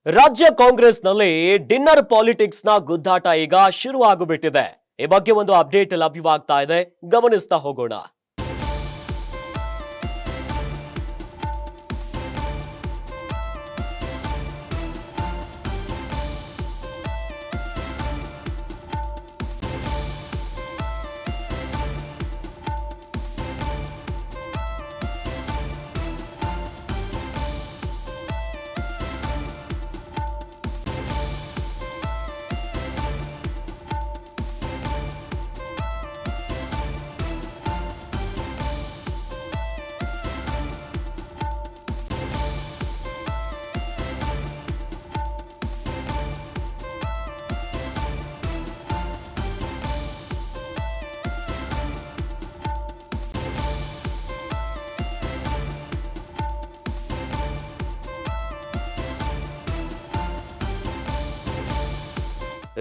ರಾಜ್ಯ ಕಾಂಗ್ರೆಸ್ನಲ್ಲಿ dinner politics ನ ಗುದ್ದಾಟ ಈಗ ಶುರುವಾಗುಬಿಟ್ಟಿದೆ. ಈ ಬಗ್ಗೆ ಒಂದು ಅಪ್ಡೇಟ್ ಲಭ್ಯವಾಗ್ತಾ ಇದೆ, ಗಮನಿಸ್ತಾ ಹೋಗೋಣ.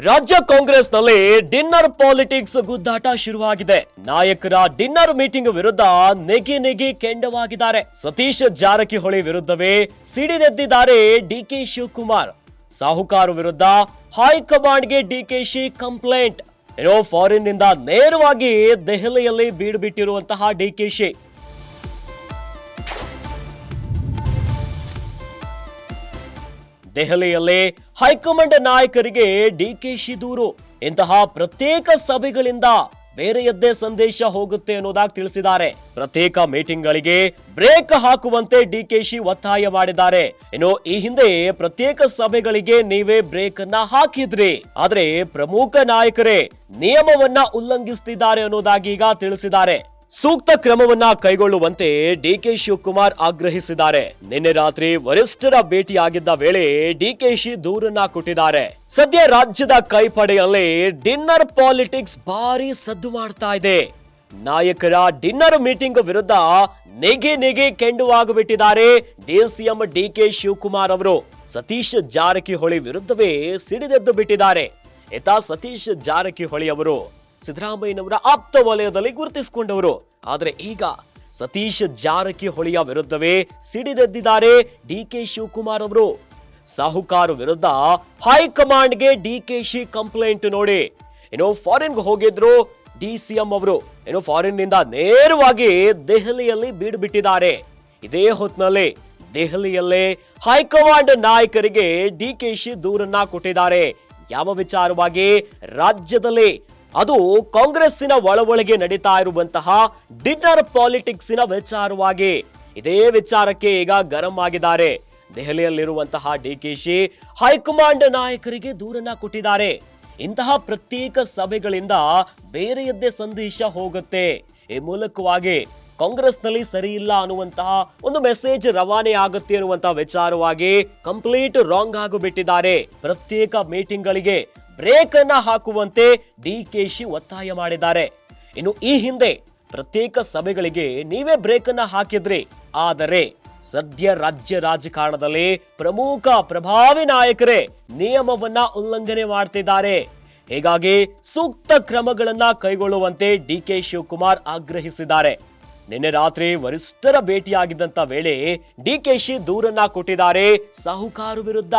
ರಾಜ್ಯ ಕಾಂಗ್ರೆಸ್ನಲ್ಲಿ ಡಿನ್ನರ್ ಪಾಲಿಟಿಕ್ಸ್ ಗುದ್ದಾಟ ಶುರುವಾಗಿದೆ. ನಾಯಕರ ಡಿನ್ನರ್ ಮೀಟಿಂಗ್ ವಿರುದ್ಧ ನೆಗಿ ಕೆಂಡವಾಗಿದ್ದಾರೆ. ಸತೀಶ್ ಜಾರಕಿಹೊಳಿ ವಿರುದ್ಧವೇ ಸಿಡಿದೆದ್ದಿದ್ದಾರೆ ಡಿಕೆ ಶಿವಕುಮಾರ್. ಸಾಹುಕಾರು ವಿರುದ್ಧ ಹೈಕಮಾಂಡ್ಗೆ ಡಿಕೆಶಿ ಕಂಪ್ಲೇಂಟ್. ಫಾರಿನ್ ನಿಂದ ನೇರವಾಗಿ ದೆಹಲಿಯಲ್ಲಿ ಬೀಡು ಬಿಟ್ಟಿರುವಂತಹ ಡಿಕೆಶಿ ದೆಹಲಿಯಲ್ಲಿ ಹೈಕಮಾಂಡ್ ನಾಯಕರಿಗೆ ಡಿಕೆಶಿ ದೂರು. ಇಂತಹ ಪ್ರತ್ಯೇಕ ಸಭೆಗಳಿಂದ ಬೇರೆಯದ್ದೇ ಸಂದೇಶ ಹೋಗುತ್ತೆ ಅನ್ನೋದಾಗಿ ತಿಳಿಸಿದ್ದಾರೆ. ಪ್ರತ್ಯೇಕ ಮೀಟಿಂಗ್ಗಳಿಗೆ ಬ್ರೇಕ್ ಹಾಕುವಂತೆ ಡಿಕೆಶಿ ಒತ್ತಾಯ ಮಾಡಿದ್ದಾರೆ. ಇನ್ನು ಈ ಹಿಂದೆ ಪ್ರತ್ಯೇಕ ಸಭೆಗಳಿಗೆ ನೀವೇ ಬ್ರೇಕ್ ಅನ್ನ ಹಾಕಿದ್ರಿ, ಆದ್ರೆ ಪ್ರಮುಖ ನಾಯಕರೇ ನಿಯಮವನ್ನ ಉಲ್ಲಂಘಿಸುತ್ತಿದ್ದಾರೆ ಅನ್ನೋದಾಗಿ ಈಗ ತಿಳಿಸಿದ್ದಾರೆ. ಸೂಕ್ತ ಕ್ರಮವನ್ನ ಕೈಗೊಳ್ಳುವಂತೆ ಡಿಕೆ ಶಿವಕುಮಾರ್ ಆಗ್ರಹಿಸಿದ್ದಾರೆ. ನಿನ್ನೆ ರಾತ್ರಿ ವರಿಷ್ಠರ ಭೇಟಿಯಾಗಿದ್ದ ವೇಳೆ ಡಿಕೆಶಿ ದೂರನ್ನ ಕೊಟ್ಟಿದ್ದಾರೆ. ಸದ್ಯ ರಾಜ್ಯದ ಕೈಪಡೆಯಲ್ಲಿ ಡಿನ್ನರ್ ಪಾಲಿಟಿಕ್ಸ್ ಭಾರಿ ಸದ್ದು ಮಾಡ್ತಾ ಇದೆ. ನಾಯಕರ ಡಿನ್ನರ್ ಮೀಟಿಂಗ್ ವಿರುದ್ಧ ನೆಗೆ ಕೆಂಡುವಾಗುಬಿಟ್ಟಿದ್ದಾರೆ ಡಿಸಿಎಂ ಡಿಕೆ ಶಿವಕುಮಾರ್ ಅವರು. ಸತೀಶ್ ಜಾರಕಿಹೊಳಿ ವಿರುದ್ಧವೇ ಸಿಡಿದೆದ್ದು ಬಿಟ್ಟಿದ್ದಾರೆ. ಸತೀಶ್ ಜಾರಕಿಹೊಳಿ ಅವರು ಸಿದ್ದರಾಮಯ್ಯನವರ ಆಪ್ತ ವಲಯದಲ್ಲಿ ಗುರುತಿಸಿಕೊಂಡವರು. ಆದರೆ ಈಗ ಸತೀಶ್ ಜಾರಕಿಹೊಳಿಯ ವಿರುದ್ಧವೇ ಸಿಡಿದೆದ್ದಿದ್ದಾರೆ ಡಿಕೆ ಶಿವಕುಮಾರ್ ಅವರು. ಸಾಹುಕಾರು ವಿರುದ್ಧ ಹೈಕಮಾಂಡ್ಗೆ ಡಿಕೆಶಿ ಕಂಪ್ಲೇಂಟ್ ನೋಡಿ. ಫಾರಿನ್ಗೆ ಹೋಗಿದ್ರು ಡಿಸಿಎಂ ಅವರು. ಫಾರಿನ್ ನಿಂದ ನೇರವಾಗಿ ದೆಹಲಿಯಲ್ಲಿ ಬೀಡು ಬಿಟ್ಟಿದ್ದಾರೆ. ಇದೇ ಹೊತ್ತಿನಲ್ಲಿ ದೆಹಲಿಯಲ್ಲೇ ಹೈಕಮಾಂಡ್ ನಾಯಕರಿಗೆ ಡಿಕೆಶಿ ದೂರನ್ನ ಕೊಟ್ಟಿದ್ದಾರೆ. ಯಾವ ವಿಚಾರವಾಗಿ? ರಾಜ್ಯದಲ್ಲಿ ಅದು ಕಾಂಗ್ರೆಸ್ಸಿನ ಒಳಗೆ ನಡೀತಾ ಇರುವಂತಹ ಡಿನ್ನರ್ ಪಾಲಿಟಿಕ್ಸಿನ ವಿಚಾರವಾಗಿ. ಇದೇ ವಿಚಾರಕ್ಕೆ ಈಗ ಗರಂ ಆಗಿದ್ದಾರೆ. ದೆಹಲಿಯಲ್ಲಿರುವಂತಹ ಡಿಕೆಶಿ ಹೈಕಮಾಂಡ್ ನಾಯಕರಿಗೆ ದೂರನ್ನ ಕೊಟ್ಟಿದ್ದಾರೆ. ಇಂತಹ ಪ್ರತ್ಯೇಕ ಸಭೆಗಳಿಂದ ಬೇರೆಯದ್ದೇ ಸಂದೇಶ ಹೋಗುತ್ತೆ. ಈ ಮೂಲಕವಾಗಿ ಕಾಂಗ್ರೆಸ್ನಲ್ಲಿ ಸರಿ ಇಲ್ಲ ಅನ್ನುವಂತಹ ಒಂದು ಮೆಸೇಜ್ ರವಾನೆ ಆಗುತ್ತೆ ಅನ್ನುವಂತಹ ವಿಚಾರವಾಗಿ ಕಂಪ್ಲೀಟ್ ರಾಂಗ್ ಆಗಿಬಿಟ್ಟಿದ್ದಾರೆ. ಪ್ರತ್ಯೇಕ ಮೀಟಿಂಗ್ಗಳಿಗೆ ಬ್ರೇಕ್ ಅನ್ನ ಹಾಕುವಂತೆ ಡಿಕೆಶಿ ಒತ್ತಾಯ ಮಾಡಿದ್ದಾರೆ. ಇನ್ನು ಈ ಹಿಂದೆ ಪ್ರತ್ಯೇಕ ಸಭೆಗಳಿಗೆ ನೀವೇ ಬ್ರೇಕ್ ಅನ್ನ ಹಾಕಿದ್ರಿ, ಆದರೆ ಸದ್ಯ ರಾಜ್ಯ ರಾಜಕಾರಣದಲ್ಲಿ ಪ್ರಮುಖ ಪ್ರಭಾವಿ ನಾಯಕರೇ ನಿಯಮವನ್ನ ಉಲ್ಲಂಘನೆ ಮಾಡ್ತಿದ್ದಾರೆ. ಹೀಗಾಗಿ ಸೂಕ್ತ ಕ್ರಮಗಳನ್ನ ಕೈಗೊಳ್ಳುವಂತೆ ಡಿಕೆ ಶಿವಕುಮಾರ್ ಆಗ್ರಹಿಸಿದ್ದಾರೆ. ನಿನ್ನೆ ರಾತ್ರಿ ವರಿಷ್ಠರ ಭೇಟಿಯಾಗಿದ್ದಂತ ವೇಳೆ ಡಿಕೆಶಿ ದೂರನ್ನ ಕೊಟ್ಟಿದ್ದಾರೆ ಸಾಹುಕಾರು ವಿರುದ್ಧ.